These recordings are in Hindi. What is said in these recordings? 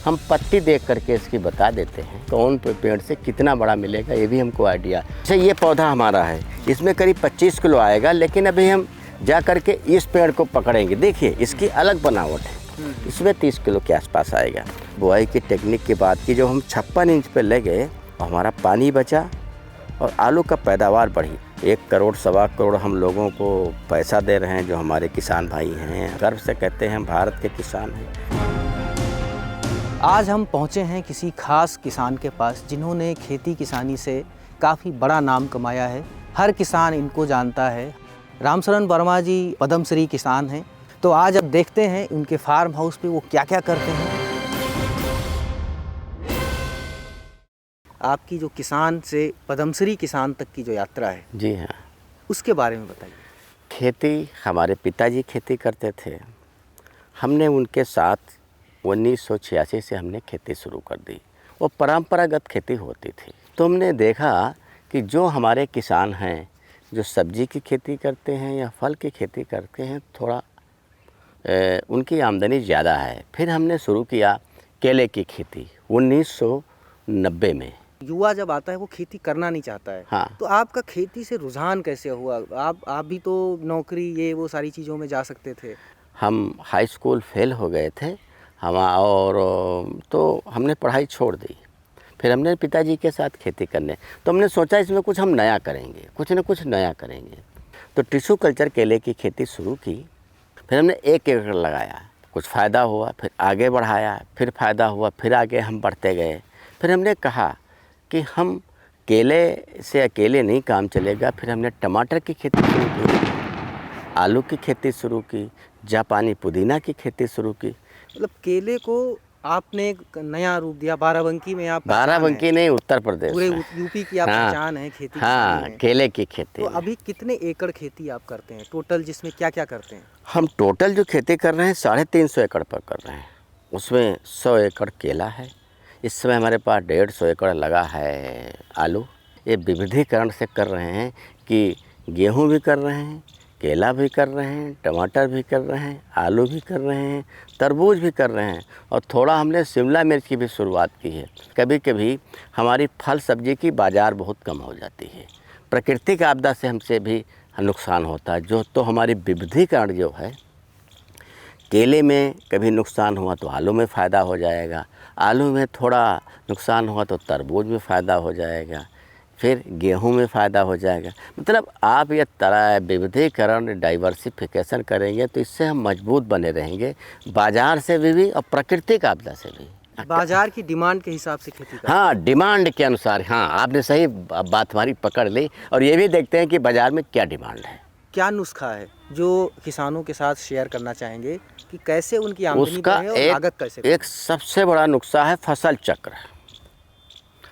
हम पत्ती देख करके इसकी बता देते हैं कौन पेड़ से कितना बड़ा मिलेगा, ये भी हमको आइडिया। जैसे ये पौधा हमारा है, इसमें करीब 25 किलो आएगा, लेकिन अभी हम जा करके इस पेड़ को पकड़ेंगे। देखिए इसकी अलग बनावट है, इसमें 30 किलो के आसपास आएगा। बुआई की टेक्निक की बात की, जो हम 56 इंच पे ले गए, हमारा पानी बचा और आलू का पैदावार बढ़ी। 1 करोड़ सवा करोड़ हम लोगों को पैसा दे रहे हैं, जो हमारे किसान भाई हैं। गर्व से कहते हैं हम भारत के किसान हैं। आज हम पहुंचे हैं किसी खास किसान के पास, जिन्होंने खेती किसानी से काफ़ी बड़ा नाम कमाया है। हर किसान इनको जानता है। रामशरण वर्मा जी पद्मश्री किसान हैं। तो आज अब देखते हैं उनके फार्म हाउस पे वो क्या क्या करते हैं। आपकी जो किसान से पद्मश्री किसान तक की जो यात्रा है, जी हाँ, उसके बारे में बताइए। खेती, हमारे पिताजी खेती करते थे। हमने उनके साथ 1986 से हमने खेती शुरू कर दी। वो परंपरागत खेती होती थी। तो हमने देखा कि जो हमारे किसान हैं, जो सब्जी की खेती करते हैं या फल की खेती करते हैं, थोड़ा उनकी आमदनी ज़्यादा है। फिर हमने शुरू किया केले की खेती 1990 में। युवा जब आता है वो खेती करना नहीं चाहता है। हाँ। तो आपका खेती से रुझान कैसे हुआ? आप भी तो नौकरी ये वो सारी चीज़ों में जा सकते थे। हम हाई स्कूल फेल हो गए थे और तो हमने पढ़ाई छोड़ दी। फिर हमने पिताजी के साथ खेती करने, तो हमने सोचा इसमें कुछ हम नया करेंगे, कुछ न कुछ नया करेंगे। तो टिश्यू कल्चर केले की खेती शुरू की। फिर हमने 1 एकड़ लगाया, कुछ फ़ायदा हुआ, फिर आगे बढ़ाया, फिर फ़ायदा हुआ, फिर आगे हम बढ़ते गए। फिर हमने कहा कि हम केले से अकेले नहीं काम चलेगा। फिर हमने टमाटर की खेती शुरू की, आलू की खेती शुरू की, जापानी पुदीना की खेती शुरू की। मतलब केले को आपने एक नया रूप दिया। बाराबंकी में आप बाराबंकी नहीं, उत्तर प्रदेश पूरे में। यूपी की आप हाँ, पहचान है खेती हाँ, किसानी में। केले की खेती तो में। अभी कितने एकड़ खेती आप करते हैं टोटल, जिसमें क्या क्या करते हैं? हम टोटल जो खेती कर रहे हैं 350 एकड़ पर कर रहे हैं। उसमें 100 एकड़ केला है। इस समय हमारे पास 150 एकड़ लगा है आलू। ये विविधीकरण से कर रहे हैं कि गेहूं भी कर रहे हैं, केला भी कर रहे हैं, टमाटर भी कर रहे हैं, आलू भी कर रहे हैं, तरबूज भी कर रहे हैं, और थोड़ा हमने शिमला मिर्च की भी शुरुआत की है। कभी कभी हमारी फल सब्जी की बाज़ार बहुत कम हो जाती है, प्राकृतिक आपदा से हमसे भी नुकसान होता है। जो तो हमारी विविधीकरण जो है, केले में कभी नुकसान हुआ तो आलू में फ़ायदा हो जाएगा, आलू में थोड़ा नुकसान हुआ तो तरबूज में फ़ायदा हो जाएगा, फिर गेहूं में फ़ायदा हो जाएगा। मतलब आप ये तरह विविधीकरण, डाइवर्सिफिकेशन करेंगे तो इससे हम मजबूत बने रहेंगे, बाज़ार से भी और प्राकृतिक आपदा से भी। बाजार की डिमांड के हिसाब से खेती करते हाँ, डिमांड के अनुसार। हाँ, आपने सही बात हमारी पकड़ ली। और ये भी देखते हैं कि बाज़ार में क्या डिमांड है। क्या नुस्खा है जो किसानों के साथ शेयर करना चाहेंगे कि कैसे उनकी आमदनी उसका बढ़े और लागत कैसे एक सबसे बड़ा नुस्खा है फसल चक्र।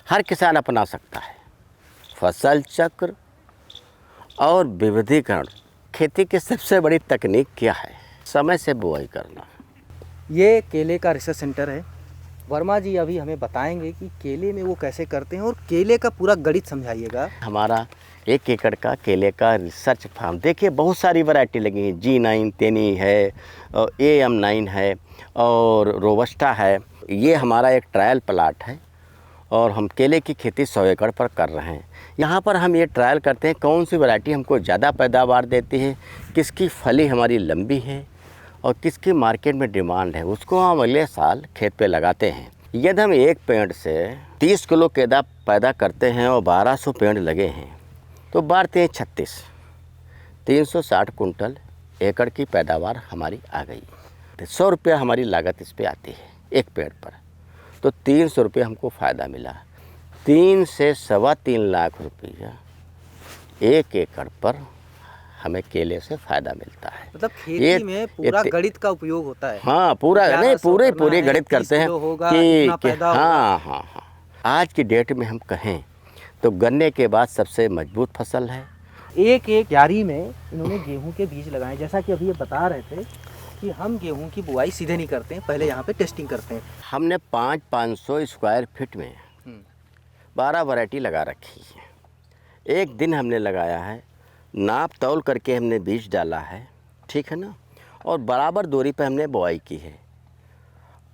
हर किसान अपना सकता है फसल चक्र और विविधीकरण। खेती की सबसे बड़ी तकनीक क्या है? समय से बुआई करना। ये केले का रिसर्च सेंटर है। वर्मा जी अभी हमें बताएंगे कि केले में वो कैसे करते हैं, और केले का पूरा गणित समझाइएगा। हमारा 1 एकड़ का केले का रिसर्च फार्म, देखिए बहुत सारी वैरायटी लगी हैं। G9 तेनी है, और AM9 है, और रोबस्टा है। ये हमारा एक ट्रायल प्लाट है और हम केले की खेती 100 एकड़ पर कर रहे हैं। यहाँ पर हम ये ट्रायल करते हैं कौन सी वैरायटी हमको ज़्यादा पैदावार देती है, किसकी फली हमारी लंबी है और किसकी मार्केट में डिमांड है, उसको हम अगले साल खेत पे लगाते हैं। यदि हम एक पेड़ से 30 किलो केला पैदा करते हैं और 1200 पेड़ लगे हैं तो 12×3 = 360 कुंटल एकड़ की पैदावार हमारी आ गई। 100 रुपया हमारी लागत इस पे आती है एक पेड़ पर, तो 300 रुपये हमको फ़ायदा मिला। 3 से 3.25 लाख रुपया 1 एकड़ पर हमें केले से फ़ायदा मिलता है। मतलब खेती में पूरा गणित का उपयोग होता है। हाँ, पूरा नहीं, पूरे गणित करते हैं कि हाँ। आज की डेट में हम कहें तो गन्ने के बाद सबसे मजबूत फसल है। एक क्यारी में इन्होंने गेहूं के बीज लगाए। जैसा कि अभी ये बता रहे थे कि हम गेहूं की बुआई सीधे नहीं करते हैं, पहले यहाँ पे टेस्टिंग करते हैं। हमने 500 स्क्वायर फीट में 12 वैरायटी लगा रखी है। एक दिन हमने लगाया है, नाप तौल करके हमने बीज डाला है, ठीक है ना, और बराबर दूरी पे हमने बुआई की है।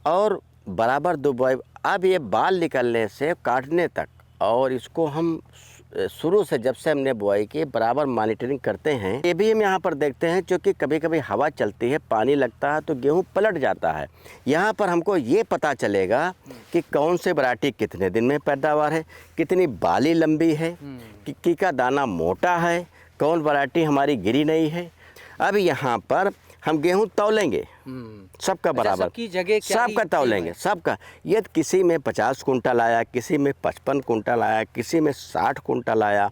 और बराबर 2 बुआई। अब ये बाल निकलने से काटने तक, और इसको हम शुरू से जब से हमने बुआई की बराबर मॉनिटरिंग करते हैं। ये भी हम यहाँ पर देखते हैं, क्योंकि कभी कभी हवा चलती है, पानी लगता है तो गेहूँ पलट जाता है। यहाँ पर हमको ये पता चलेगा कि कौन से वैरायटी कितने दिन में पैदावार है, कितनी बाली लंबी है, किक्की का दाना मोटा है, कौन वैरायटी हमारी गिरी नहीं है। अब यहाँ पर हम गेहूँ तौलेंगे सबका बराबर, सबकी जगह क्या सबका ही तौलेंगे सबका। ये किसी में 50 कुंटल आया, किसी में 55 कुंटल आया, किसी में 60 कुंटल आया,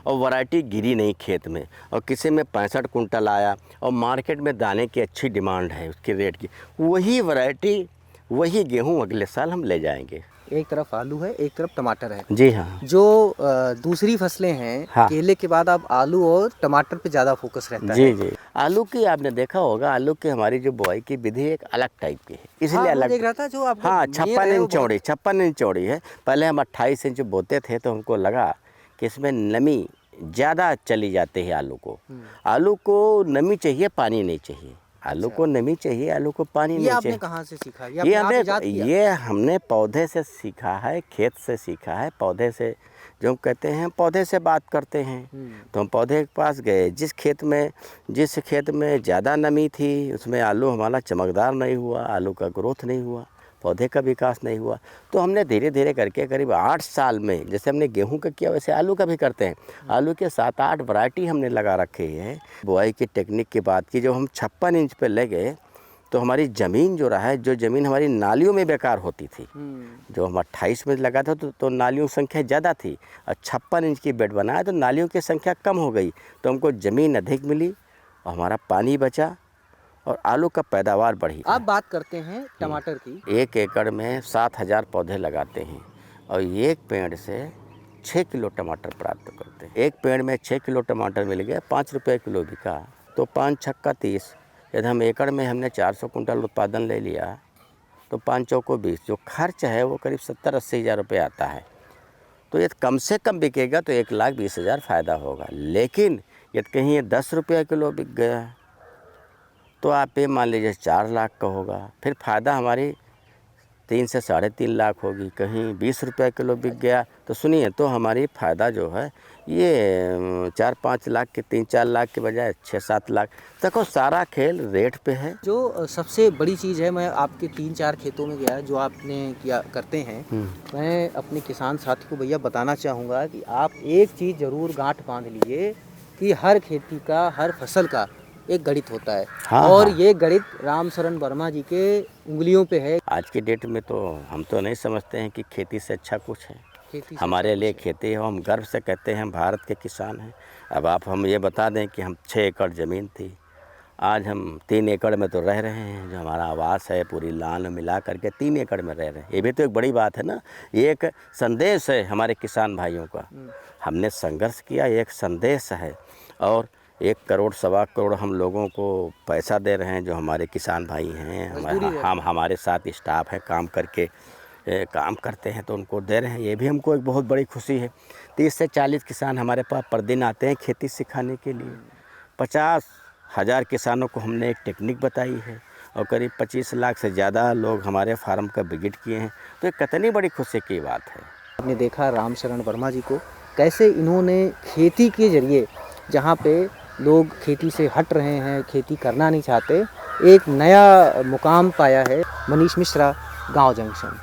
और वैरायटी गिरी नहीं खेत में, और किसी में 65 कुंटल आया, और मार्केट में दाने की अच्छी डिमांड है उसकी रेट की, वही वैरायटी वही गेहूँ अगले साल हम ले जाएंगे। एक तरफ आलू है, एक तरफ टमाटर है। जी हाँ। जो दूसरी फसलें हैं, हाँ। केले के बाद अब आलू और टमाटर पे ज़्यादा फोकस रहता है। जी जी। आलू की आपने देखा होगा, आलू की हमारी जो बुआई की विधि एक अलग टाइप की है, इसलिए हाँ, मैं अलग देख रहा था जो आप हाँ 56 इंच चौड़ी, 56 इंच चौड़ी है। पहले हम 28 इंच बोते थे, तो हमको लगा कि इसमें नमी ज़्यादा चली जाती है। आलू को नमी चाहिए, पानी नहीं चाहिए। आलू को नमी चाहिए, आलू को पानी नहीं चाहिए। ये आपने कहाँ से सीखा? ये हमने पौधे से सीखा है, खेत से सीखा है, पौधे से। जो हम कहते हैं पौधे से बात करते हैं, तो हम पौधे के पास गए। जिस खेत में ज़्यादा नमी थी, उसमें आलू हमारा चमकदार नहीं हुआ, आलू का ग्रोथ नहीं हुआ, पौधे का विकास नहीं हुआ। तो हमने धीरे धीरे करके करीब 8 साल में, जैसे हमने गेहूं का किया वैसे आलू का भी करते हैं। आलू के 7-8 वैरायटी हमने लगा रखे हैं। बुआई की टेक्निक की बात की, जब हम 56 इंच पे ले गए, तो हमारी ज़मीन जो ज़मीन हमारी नालियों में बेकार होती थी। जो हम 28 में लगा था तो नालियों की संख्या ज़्यादा थी, और 56 इंच की बेड बनाया तो नालियों की संख्या कम हो गई, तो हमको ज़मीन अधिक मिली और हमारा पानी बचा और आलू का पैदावार बढ़ी। आप बात करते हैं टमाटर की। 1 एकड़ में 7000 पौधे लगाते हैं, और एक पेड़ से 6 किलो टमाटर प्राप्त करते हैं। एक पेड़ में 6 किलो टमाटर मिल गया, 5 रुपये किलो बिका, तो 5 छक्का 30। यदि हम एकड़ में हमने 400 कुंटल उत्पादन ले लिया, तो 5 चौको 20, जो खर्च है वो करीब 70-80 हज़ार रुपये आता है। तो ये कम से कम बिकेगा तो 1,20,000 फ़ायदा होगा। लेकिन यदि कहीं ये 10 रुपये किलो बिक गया, तो आप ये मान लीजिए 4 लाख का होगा। फिर फ़ायदा हमारी 3 से 3.5 लाख होगी। कहीं 20 रुपये किलो बिक गया, तो सुनिए, तो हमारी फ़ायदा जो है ये 4-5 लाख के, 3-4 लाख के बजाय 6-7 लाख। देखो सारा खेल रेट पे है। जो सबसे बड़ी चीज़ है, मैं आपके 3-4 खेतों में गया जो आपने किया करते हैं, मैं अपने किसान साथी को भैया बताना चाहूँगा कि आप एक चीज़ ज़रूर गांठ बांध लीजिए कि हर खेती का, हर फसल का एक गणित होता है। हाँ, और हाँ। ये गणित रामशरण वर्मा जी के उंगलियों पे है। आज की डेट में तो हम तो नहीं समझते हैं कि खेती से अच्छा कुछ है। खेती हमारे लिए खेती है, हम गर्व से कहते हैं हम भारत के किसान हैं। अब हम ये बता दें कि हम 6 एकड़ ज़मीन थी, आज हम 3 एकड़ में तो रह रहे हैं। जो हमारा आवास है पूरी लान मिला करके 3 एकड़ में रह रहे हैं। ये भी तो एक बड़ी बात है ना। ये एक संदेश है हमारे किसान भाइयों का। हमने संघर्ष किया, ये एक संदेश है। और 1 करोड़ 1.25 करोड़ हम लोगों को पैसा दे रहे हैं, जो हमारे किसान भाई हैं। हमारे साथ स्टाफ है, काम करते हैं, तो उनको दे रहे हैं। ये भी हमको एक बहुत बड़ी खुशी है। 30 से 40 किसान हमारे पास प्रतिदिन आते हैं खेती सिखाने के लिए। 50,000 किसानों को हमने एक टेक्निक बताई है, और करीब 25 लाख से ज़्यादा लोग हमारे फार्म का विजिट किए हैं। तो ये कितनी बड़ी खुशी की बात है। आपने देखा रामशरण वर्मा जी को, कैसे इन्होंने खेती के जरिए, जहाँ पे लोग खेती से हट रहे हैं, खेती करना नहीं चाहते, एक नया मुकाम पाया है। मनीष मिश्रा, गांव जंक्शन।